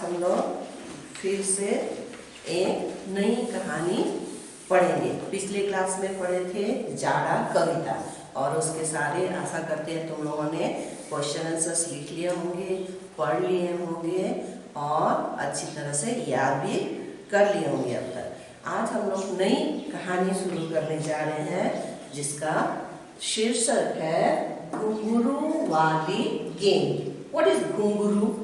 हम लोग फिर से एक नई कहानी पढ़ेंगे। पिछले क्लास में पढ़े थे जाड़ा कविता और उसके सारे आशा करते हैं तुम लोगों ने क्वेश्चन आंसर्स लिख लिए होंगे, पढ़ लिए होंगे और अच्छी तरह से याद भी कर लिए होंगे अब तक। आज हम लोग नई कहानी शुरू करने जा रहे हैं जिसका शीर्षक है घुंघरू वाली गेंद। व्हाट इज घुंघरू?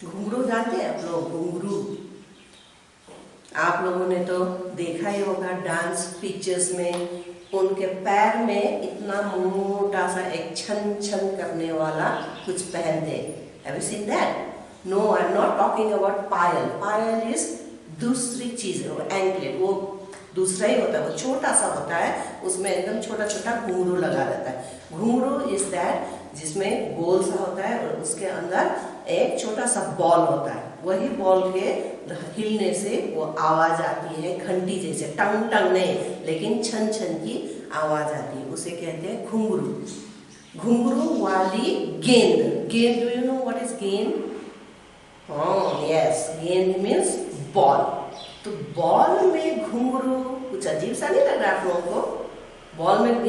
घुंघरू जानते हैं आप लोग? घुंघरू आप लोगों ने तो देखा ही होगा डांस पिक्चर्स में, उनके पैर में इतना मोटा सा एक छन छन करने वाला कुछ पहनते। Have you seen that? No, I am not talking about पायल। पायल इज दूसरी चीज है, वो एंकलेट वो दूसरा ही होता है, वो छोटा सा होता है, उसमें एकदम छोटा छोटा घुंघरू लगा रहता है। घुंघरू इज दैट जिसमें गोल सा होता है और उसके अंदर एक छोटा सा बॉल होता है। वही बॉल के हिलने से वो आवाज आती है, घंटी जैसे, टंग टंग नहीं लेकिन छन छन की आवाज आती है, उसे कहते हैं घुंघरू। घुंघरू वाली गेंद। गेंद, do you know what is गेंद? यस, गेंद मीन्स बॉल। तो बॉल में घुंघरू कुछ अजीब सा नहीं लग रहा आप लोगों को? बॉल में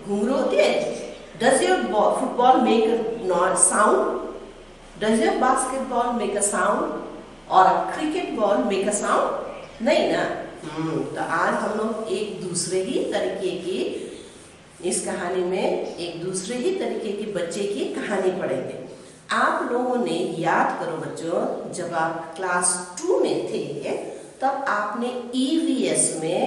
घुंघरू होती है? Does your football make a sound? Does your basketball make a sound? Or a cricket ball make a sound? नहीं ना। तो आज हम लोग एक दूसरे ही तरीके की इस कहानी में एक दूसरे ही तरीके के बच्चे की कहानी पढ़ेंगे। आप लोगों ने याद करो बच्चों, जब आप क्लास 2 में थे तब आपने EVS में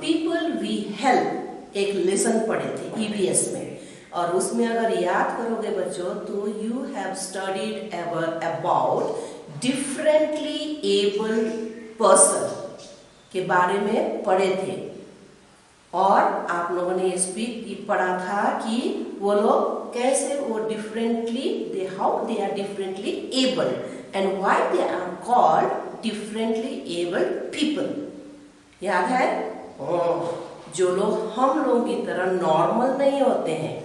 पीपल वी हेल्प एक लेसन पढ़े थे EVS में, और उसमें अगर याद करोगे बच्चों तो you have studied about differently abled person के बारे में पढ़े थे। और आप लोगों ने इस भी पढ़ा था कि वो लोग कैसे वो differently how they are differently abled and why they are called differently abled people. याद है? जो लोग हम लोगों की तरह नॉर्मल नहीं होते हैं,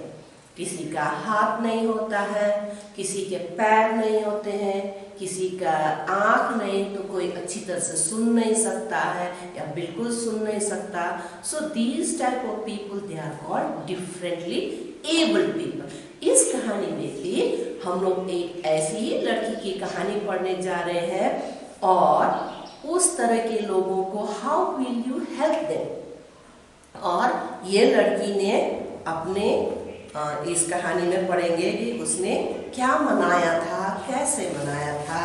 किसी का हाथ नहीं होता है, किसी के पैर नहीं होते हैं, किसी का आंख नहीं तो कोई अच्छी तरह से सुन नहीं सकता है या बिल्कुल सुन नहीं सकता। So these type of people they are called differently abled people. इस कहानी में भी हम लोग एक ऐसी ही लड़की की कहानी पढ़ने जा रहे हैं और उस तरह के लोगों को how will you help them. और ये लड़की ने अपने इस कहानी में पढ़ेंगे कि उसने क्या मनाया था, कैसे मनाया था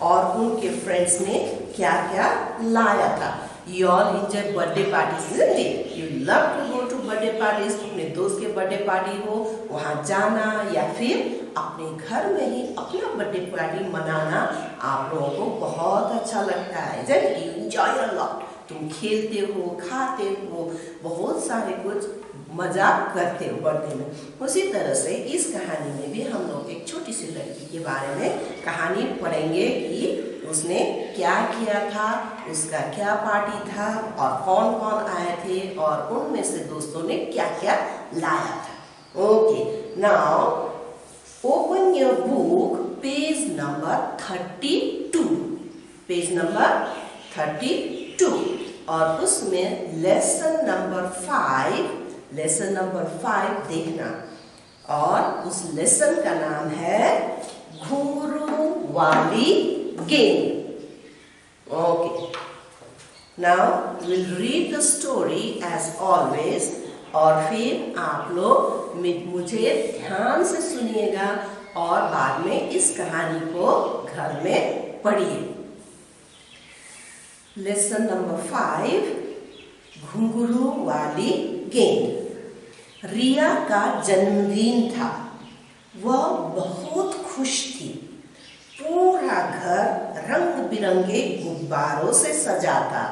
और उनके फ्रेंड्स ने क्या क्या लाया था। You all enjoy birthday parties, isn't it? You love to go to birthday parties. अपने दोस्त के बर्थडे पार्टी हो वहाँ जाना या फिर अपने घर में ही अपना बर्थडे पार्टी मनाना आप लोगों को बहुत अच्छा लगता है। Isn't it? You enjoy a lot. तुम खेलते हो, खाते हो, बहुत सारे कुछ मजाक करते हो बर्थडे में। उसी तरह से इस कहानी में भी हम लोग एक छोटी सी लड़की के बारे में कहानी पढ़ेंगे कि उसने क्या किया था, उसका क्या पार्टी था और कौन कौन आए थे और उनमें से दोस्तों ने क्या क्या लाया था। Okay, now open your book page number 32, page number 32 और उसमें लेसन नंबर 5 देखना और उस लेसन का नाम है घुंघरू वाली गेंद। Okay, now will read the story as always और फिर आप लोग मुझे ध्यान से सुनिएगा और बाद में इस कहानी को घर में पढ़िए। लेसन नंबर 5, घुंघरू वाली गेंद। रिया का जन्मदिन था। वह बहुत खुश थी। पूरा घर रंग बिरंगे गुब्बारों से सजा था।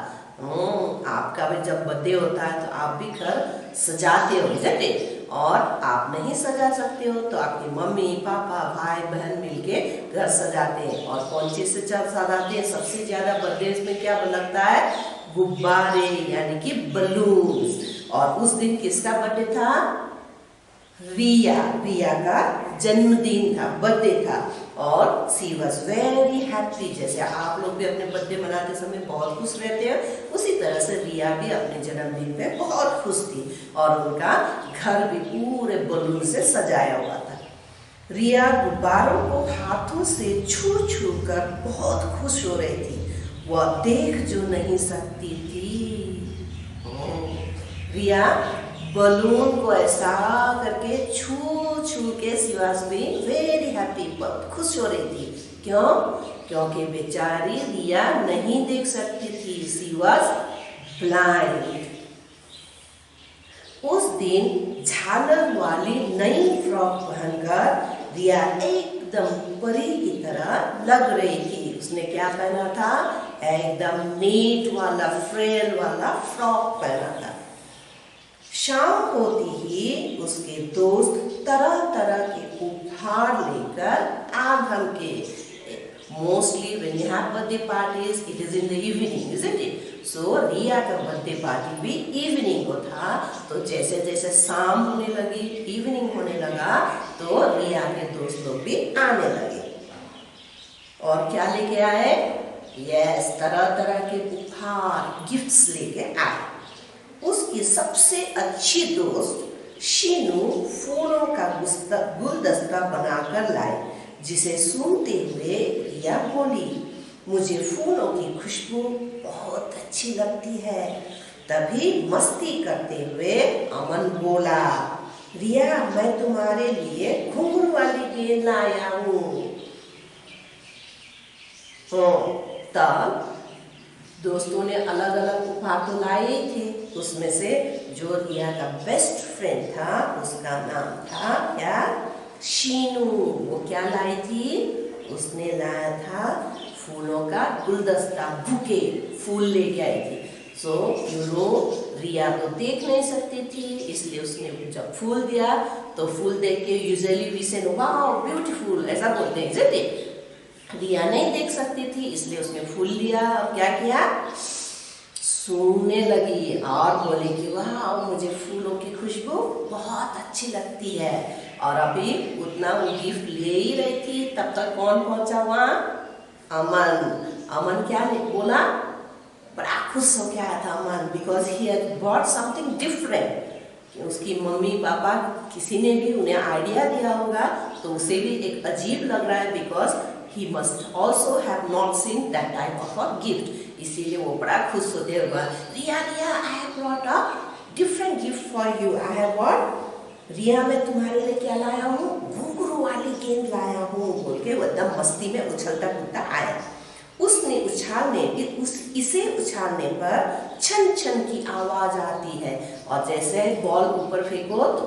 आपका भी जब बर्थडे होता है तो आप भी घर सजाते हो, जैसे, और आप नहीं सजा सकते हो तो आपकी मम्मी पापा भाई बहन मिलके घर सजाते हैं। और कौन चीज से सजाते हैं? सबसे ज्यादा बर्थडे में क्या लगता है? गुब्बारे यानी कि बलून्स। और उस दिन किसका बर्थडे था? रिया का जन्मदिन था, बर्थडे था। और सी वॉज वेरी हैप्पी। जैसे आप लोग भी अपने बर्थडे मनाते समय बहुत खुश रहते हैं, उसी तरह से रिया भी अपने जन्मदिन पे बहुत खुश थी और उनका घर भी पूरे बलून से सजाया हुआ था। रिया गुब्बारों को हाथों से छू छू कर बहुत खुश हो रही थी। वह देख जो नहीं सकती थी। रिया बलून को ऐसा करके छू छू के she was being very happy, बहुत खुश हो रही थी। क्यों? क्योंकि बेचारी रिया नहीं देख सकती थी। She was blind. उस दिन झालर वाली नई फ्रॉक पहनकर रिया एकदम परी की तरह लग रही थी। उसने क्या पहना था? एकदम नीट वाला फ्रेल वाला फ्रॉक पहना था। शाम होती ही उसके दोस्त तरह तरह के उपहार लेकर आगम के। Mostly when you have birthday parties, it is in the evening, isn't it? So रिया का बर्थडे पार्टी भी इवनिंग को था। तो जैसे जैसे शाम होने लगी, इवनिंग होने लगा, तो रिया के दोस्त लोग भी आने लगे। और क्या लेके आए? यस, तरह तरह के उपहार, गिफ्ट्स लेके आए। उसकी सबसे अच्छी दोस्त शीनू फूलों का गुलदस्ता बनाकर लाई, जिसे सुनते हुए रिया बोली, मुझे फूलों की खुशबू बहुत अच्छी लगती है। तभी मस्ती करते हुए अमन बोला, रिया मैं तुम्हारे लिए घुंघरू वाली गेंद लाया हूँ। तब दोस्तों ने अलग अलग उपहार तो लाए थे। उसमें से जो रिया का बेस्ट फ्रेंड था उसका नाम था क्या? शीनू। वो क्या लाई थी? उसने लाया था फूलों का गुलदस्ता, बुके, फूल लेके आई थी। सो रिया तो देख नहीं सकती थी, इसलिए उसने जब फूल दिया तो फूल देख के यूजुअली वी से वाओ ब्यूटीफुल ऐसा बोलते हैं, isn't it? रिया नहीं देख सकती थी, इसलिए उसने फूल लिया और क्या किया? सूंघने लगी और बोली कि वाह मुझे फूलों की खुशबू बहुत अच्छी लगती है। और अभी उतना वो गिफ्ट ले ही रही थी, तब तक कौन पहुंचा वहां? अमन क्या बोला? बड़ा खुश हो गया था Aman, because he had bought something different. उसकी मम्मी पापा किसी ने भी उन्हें आइडिया दिया होगा, तो उसे भी एक अजीब लग रहा है, because he must also have not seen that type of a gift. इसीलिए वो बड़ा खुश होते हुए, रिया I have brought a different gift for you. I have what? रिया मैं तुम्हारे लिए क्या लाया हूँ? घुंघरू वाली गेंद लाया हूँ बोल के वो एकदम मस्ती में उछलता कूदता आया। इसे उछालने पर छन छन की आवाज आती है, और जैसे बॉल ऊपर फेंको तो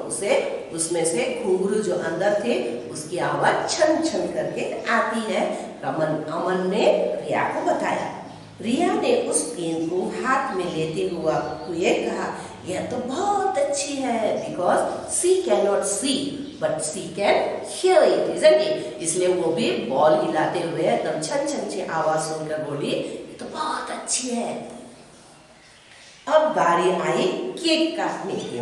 उसमें से घुंघरू जो अंदर थे उसकी आवाज छन छन करके आती है। अमन ने रिया को बताया। रिया ने उस गेंद को हाथ में लेते हुए कहा, यह तो बहुत अच्छी है, because she can not see but she can hear it, isn't it? इसलिए वो भी बॉल हिलाते हुए एकदम छन छन से आवाज सुनकर बोली, ये तो बहुत अच्छी है। अब बारी आई केक काटने की।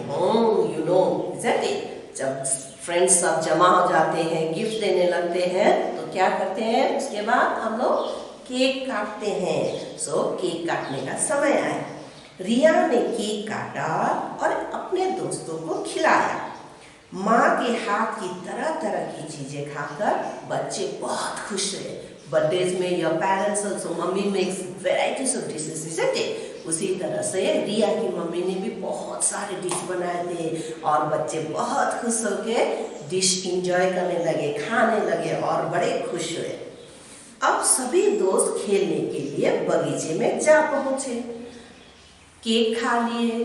isn't it? जब फ्रेंड्स सब जमा हो जाते हैं, गिफ्ट देने लगते हैं, तो क्या करते हैं? उसके बाद हम लोग केक काटते हैं। सो केक काटने का समय आया। रिया ने केक काटा और अपने दोस्तों को खिलाया। माँ के हाथ की तरह तरह की चीजें खाकर बच्चे बहुत खुश रहे। बर्थडेज में your parents also mummy makes varieties of dishes, isn't it? उसी तरह से रिया की मम्मी ने भी बहुत सारे डिश बनाए थे और बच्चे बहुत खुश होके डिश एंजॉय करने लगे, खाने लगे और बड़े खुश हुए। अब सभी दोस्त खेलने के लिए बगीचे में जा पहुंचे। केक खा लिए,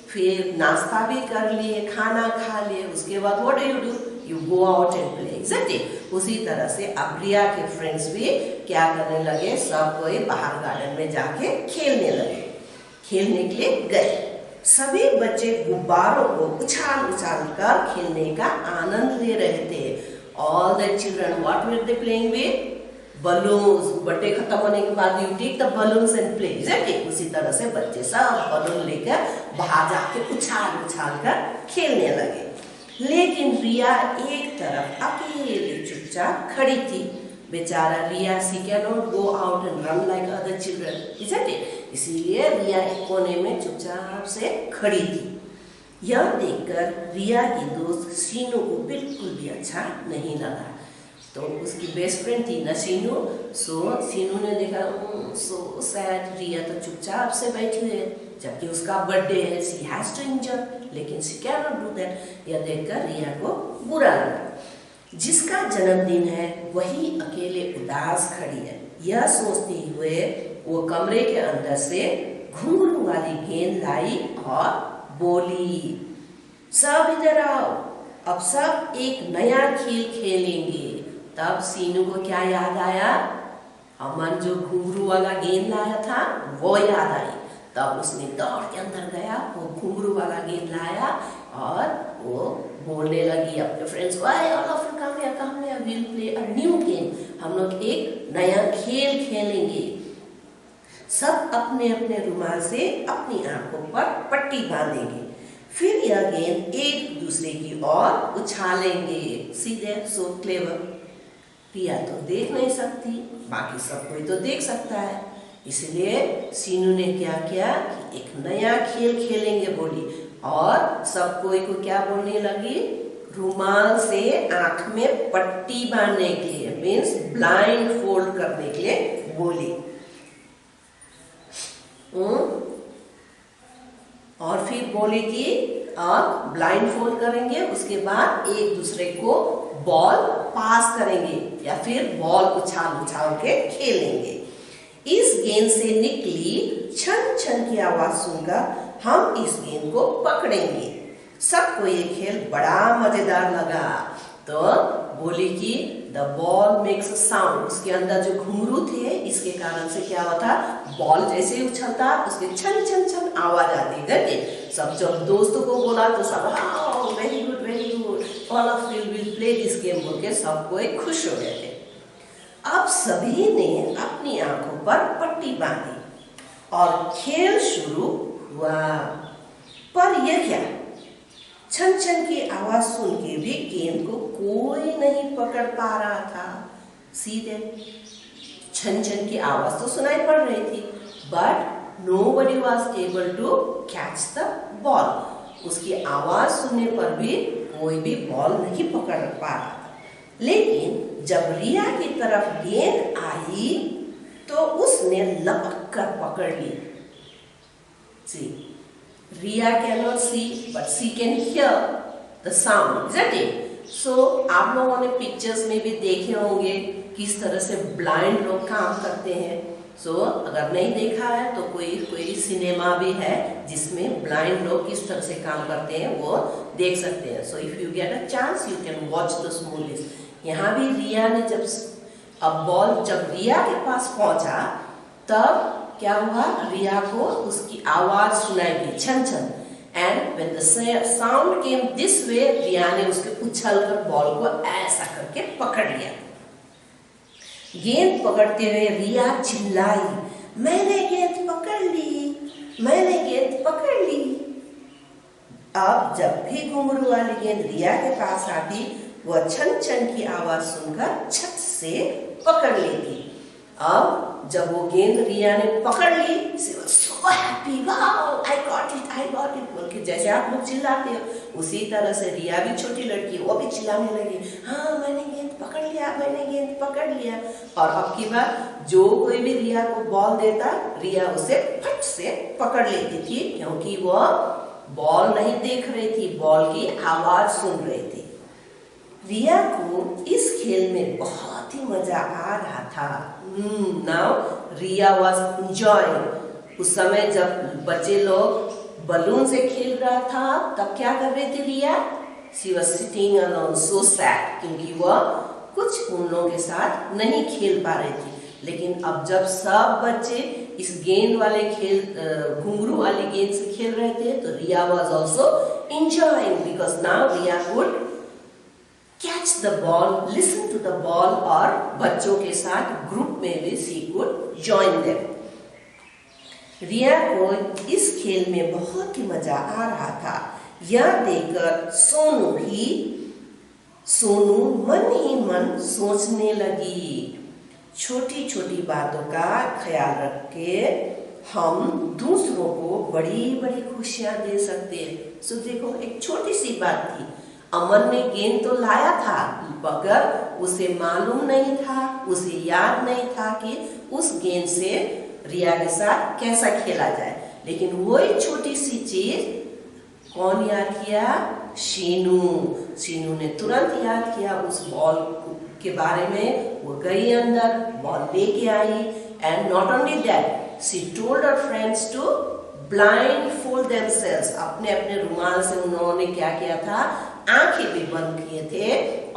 फिर नाश्ता भी कर लिए, खाना खा लिए। उसके बाद what do? You go out and play, isn't it? उसी तरह से अब रिया के फ्रेंड्स भी क्या करने लगे? सब कोई बाहर गार्डन में जाके खेलने लगे। खेलने के लिए गए। सभी बच्चे गुब्बारों को उछाल उछाल कर खेलने का आनंद ले रहे थे। All the children, what were they playing with? Balloons. Birthday खत्म होने के बाद you take the balloons and play, isn't it? उसी तरह से बच्चे सब बलून लेकर बाहर जाके उछाल उछाल कर खेलने लगे। लेकिन रिया एक तरफ अकेली चुपचाप खड़ी थी। बेचारा Riya, she can not go out and run like other children, isn't it? इसीलिए रिया एक कोने में चुपचाप से खड़ी थी। यह देखकर रिया की दोस्त शीनू को बिल्कुल भी अच्छा नहीं लगा। तो उसकी बेस्ट फ्रेंड थी ना शीनू, सो शीनू ने देखा सो सैड, रिया तो चुपचाप से बैठी है जबकि उसका बर्थडे है, शी हैज टू एंजॉय, लेकिन she can not do that. यह देखकर रिया को बुरा लगा। जिसका जन्मदिन है वही अकेले उदास खड़ी है, यह सोचते हुए वो कमरे के अंदर से घुंघरू वाली गेंद लाई और बोली, सब इधर आओ, अब सब एक नया खेल खेलेंगे। तब सीनू को क्या याद आया? अमन जो घुंघरू वाला गेंद लाया था वो याद आई। तब उसने दौड़ के अंदर गया, वो घुंघरू वाला गेंद लाया और वो बोलने लगी अपने फ्रेंड्स को, all of you come here, we will play a new game, हम लोग एक नया खेल खेलेंगे। सब अपने अपने रुमाल से अपनी आंखों पर पट्टी बांधेंगे, फिर यह गेंद एक दूसरे की ओर उछालेंगे। सीधे, सो क्लेवर। रिया तो देख नहीं सकती, बाकी सब कोई तो देख सकता है, इसलिए सीनू ने क्या किया कि एक नया खेल खेलेंगे बोली और सब कोई को क्या बोलने लगी? रुमाल से आंख में पट्टी बांधने के लिए, मीन्स ब्लाइंड फोल्ड करने के लिए बोली। और फिर बोली कि आप ब्लाइंड फोल्ड करेंगे, उसके बाद एक दूसरे को बॉल पास करेंगे या फिर बॉल उछाल उछाल के खेलेंगे। इस गेंद से निकली छन छन की आवाज सुनकर हम इस गेंद को पकड़ेंगे। सबको ये खेल बड़ा मजेदार लगा, तो बोली कि द बॉल मेक्स साउंड, उसके अंदर जो घुंघरू थे इसके कारण से क्या हुआ था, बॉल जैसे ही उछलता उसके छन छन छन आवाज आती करके। सब जब दोस्तों को बोला तो सब very good very good, all of you will play this game बोल के सब कोई खुश हो गए थे। अब सभी ने अपनी आंखों पर पट्टी बांधी और खेल शुरू हुआ। पर यह क्या, छन छन की आवाज सुन के भी गेंद को कोई नहीं पकड़ पा रहा था। सीधे छन छन की आवाज तो सुनाई पड़ रही थी, but nobody was able to catch the ball। उसकी आवाज सुनने पर भी कोई भी बॉल नहीं पकड़ पा रहा था। लेकिन जब रिया की तरफ गेंद आई तो उसने लपक कर पकड़ ली। See, Riya cannot see, but she can hear the sound, isn't it? So आप लोगों ने पिक्चर्स में भी देखे होंगे किस तरह से ब्लाइंड लोग काम करते हैं। सो अगर नहीं देखा है तो कोई सिनेमा भी है जिसमें ब्लाइंड लोग किस तरह से काम करते हैं वो देख सकते हैं। So if you get a chance you can watch this movies. यहाँ भी रिया ने जब बॉल जब रिया के पास पहुंचा तब क्या हुआ, रिया को उसकी आवाज सुनाई दी छन छन, and when the sound came this way, Riya ने उसके उछल कर बॉल को ऐसा करके पकड़ लिया। गेंद पकड़ते हुए रिया चिल्लाई, मैंने गेंद पकड़ ली, मैंने गेंद पकड़ ली। अब जब भी घुंघरू वाली गेंद रिया के पास आती वह छन छन की आवाज सुनकर छत से पकड़ लेती। अब जब वो गेंद रिया ने पकड़ ली, she was so happy, wow, I got it बोल के जैसे आप लोग चिल्लाते हो उसी तरह से रिया भी छोटी लड़की वो भी चिल्लाने लगी, हाँ मैंने गेंद पकड़ लिया, मैंने गेंद पकड़ लिया। और अब की बार जो कोई भी रिया को बॉल देता रिया उसे फट से पकड़ लेती थी, क्योंकि वो बॉल नहीं देख रही थी, बॉल की आवाज सुन रही थी। रिया को इस खेल में बहुत ही मजा आ रहा था। Now Riya was enjoying. उस समय जब बच्चे लोग बलून से खेल रहा था तब क्या कर रही थी Riya? She was sitting alone so sad, क्योंकि वह कुछ उन लोगों के साथ नहीं खेल पा रही थी। लेकिन अब जब सब बच्चे इस गेंद वाले खेल घुंघरू वाली गेंद से खेल रहे थे तो Riya was also enjoying, because now Riya could catch the ball, listen to the ball, और बच्चों के साथ ग्रुप में भी she could join them. Riya को इस खेल में बहुत ही मजा आ रहा था। यह देखकर सोनू भी सोनू मन ही मन सोचने लगी। छोटी छोटी बातों का ख्याल रख के हम दूसरों को बड़ी बड़ी खुशियां दे सकते हैं। सो देखो, एक छोटी सी बात थी। अमन ने गेंद तो लाया था, मगर उसे मालूम नहीं था, उसे याद नहीं था कि उस गेंद से रिया के साथ कैसा खेला जाए। लेकिन वही छोटी सी चीज कौन याद किया? शीनू ने तुरंत याद किया उस बॉल के बारे में। वो गई अंदर, बॉल लेके आई, and not only that, she told her friends to blindfold themselves। अपने अपने रुमाल से उन्होंने क्या किया था? आंखें भी बंद किए थे,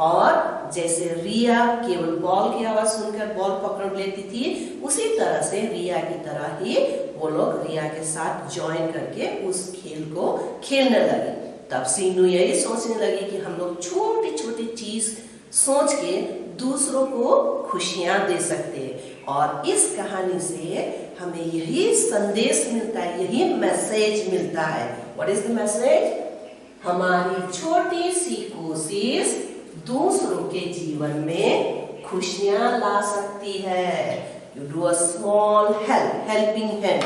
और जैसे रिया केवल बॉल की आवाज सुनकर बॉल पकड़ लेती थी, उसी तरह से रिया की तरह ही वो लोग रिया के साथ ज्वाइन करके उस खेल को खेलने लगे। तब सीनू यही सोचने लगी कि हम लोग छोटी छोटी चीज सोच के दूसरों को खुशियां दे सकते हैं। और इस कहानी से हमें यही संदेश मिलता है, यही मैसेज मिलता है। What is the message? हमारी छोटी सी कोशिश दूसरों के जीवन में खुशियां ला सकती है। You do a small helping hand,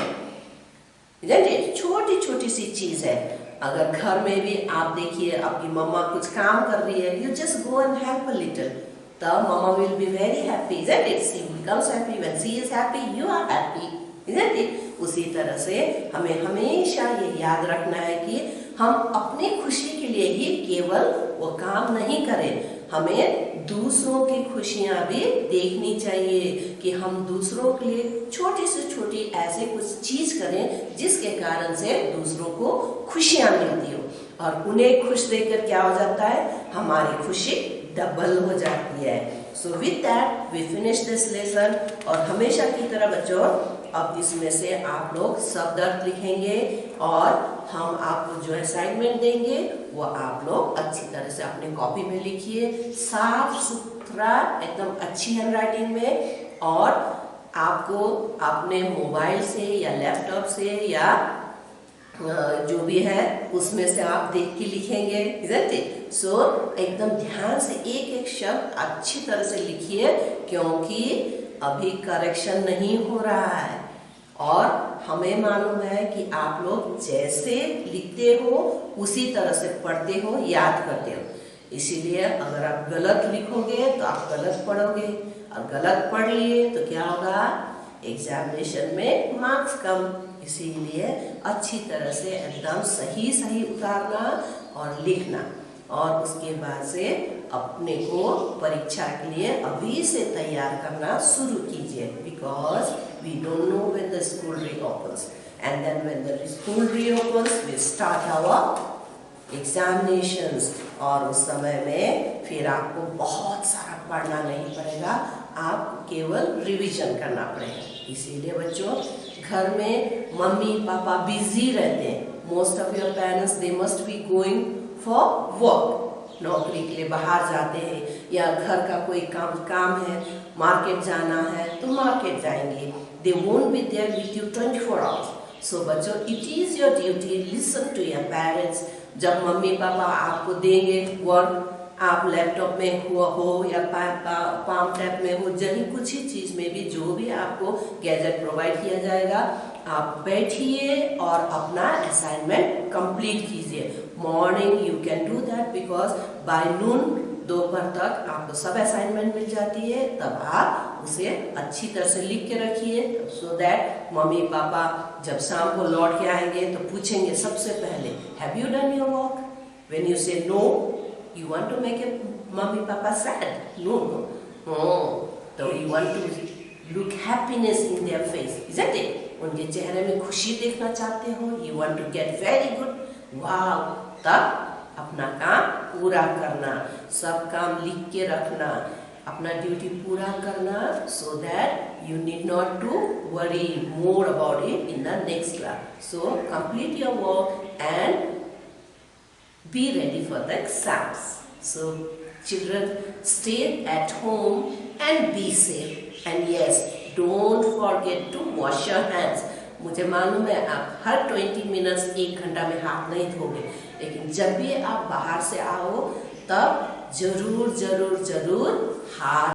छोटी छोटी सी चीज है। अगर घर में भी आप देखिए, आपकी मम्मा कुछ काम कर रही है, you just go and help a little, तब mamma will be very happy, isn't it? She becomes happy when she is happy, you are happy, isn't it? उसी तरह से हमें हमेशा ये याद रखना है कि हम अपनी खुशी के लिए ही केवल वो काम नहीं करें, हमें दूसरों की खुशियां भी देखनी चाहिए कि हम दूसरों के लिए छोटी से छोटी ऐसे कुछ चीज करें जिसके कारण से दूसरों को खुशियां मिलती हो, और उन्हें खुश देखकर क्या हो जाता है? हमारी खुशी डबल हो जाती है। So with that we finish this lesson. और हमेशा की तरह बच्चों, अब इसमें से आप लोग शब्द अर्थ लिखेंगे, और हम आपको जो असाइनमेंट देंगे वो आप लोग अच्छी तरह से अपने कॉपी में लिखिए, साफ सुथरा एकदम अच्छी हैंडराइटिंग में। और आपको अपने मोबाइल से या लैपटॉप से या जो भी है उसमें से आप देख के लिखेंगे, isn't it? सो एकदम ध्यान से एक एक शब्द अच्छी तरह से लिखिए, क्योंकि अभी करेक्शन नहीं हो रहा है, और हमें मालूम है कि आप लोग जैसे लिखते हो उसी तरह से पढ़ते हो, याद करते हो। इसीलिए अगर आप गलत लिखोगे तो आप गलत पढ़ोगे, और गलत पढ़ लिए तो क्या होगा? एग्जामिनेशन में मार्क्स कम। इसीलिए अच्छी तरह से एकदम सही सही उतारना और लिखना, और उसके बाद से अपने को परीक्षा के लिए अभी से तैयार करना शुरू कीजिए, because we don't know when the school reopens, and then when the school reopens we start our examinations. और उस समय में फिर आपको बहुत सारा पढ़ना नहीं पड़ेगा, आपको केवल रिवीजन करना पड़ेगा। इसीलिए बच्चों, घर में मम्मी पापा बिजी रहते हैं। Most of your parents they must be going for work, नौकरी के लिए बाहर जाते हैं, या घर का कोई काम है, मार्केट जाना है तो मार्केट जाएंगे। They won't be there with you 24 hours. So बच्चों, it is your duty, listen to your parents. जब मम्मी पापा आपको देंगे वर्क, आप लैपटॉप में हो या पाम टैब में हो, जहीं कुछ ही चीज में भी जो भी आपको गैजेट प्रोवाइड किया जाएगा, आप बैठिए और अपना असाइनमेंट कंप्लीट कीजिए। Morning you can do that, because by noon, दोपहर तक आपको सब असाइनमेंट मिल जाती है। तब आप उसे अच्छी तरह से लिख के रखिए, सो दैट मम्मी पापा जब शाम को लौट के आएंगे तो पूछेंगे सबसे पहले, have you done your work? When you से no, you want to make your mommy papa sad? No. So you want to look happiness in their face, isn't it? उनके चेहरे में खुशी देखना चाहते हो, you want to get very good, wow। तब अपना काम पूरा करना, सब काम लिख के रखना, अपना ड्यूटी पूरा करना, so that you need not to worry more about it in the next class। So complete your work and be ready for the exams. So children, stay at home and be safe, and yes, don't forget to wash your hands। मुझे मालूम है आप हर 20 minutes 1 घंटा में हाथ नहीं धोगे, लेकिन जब भी आप बाहर से आओ तब जरूर जरूर जरूर हार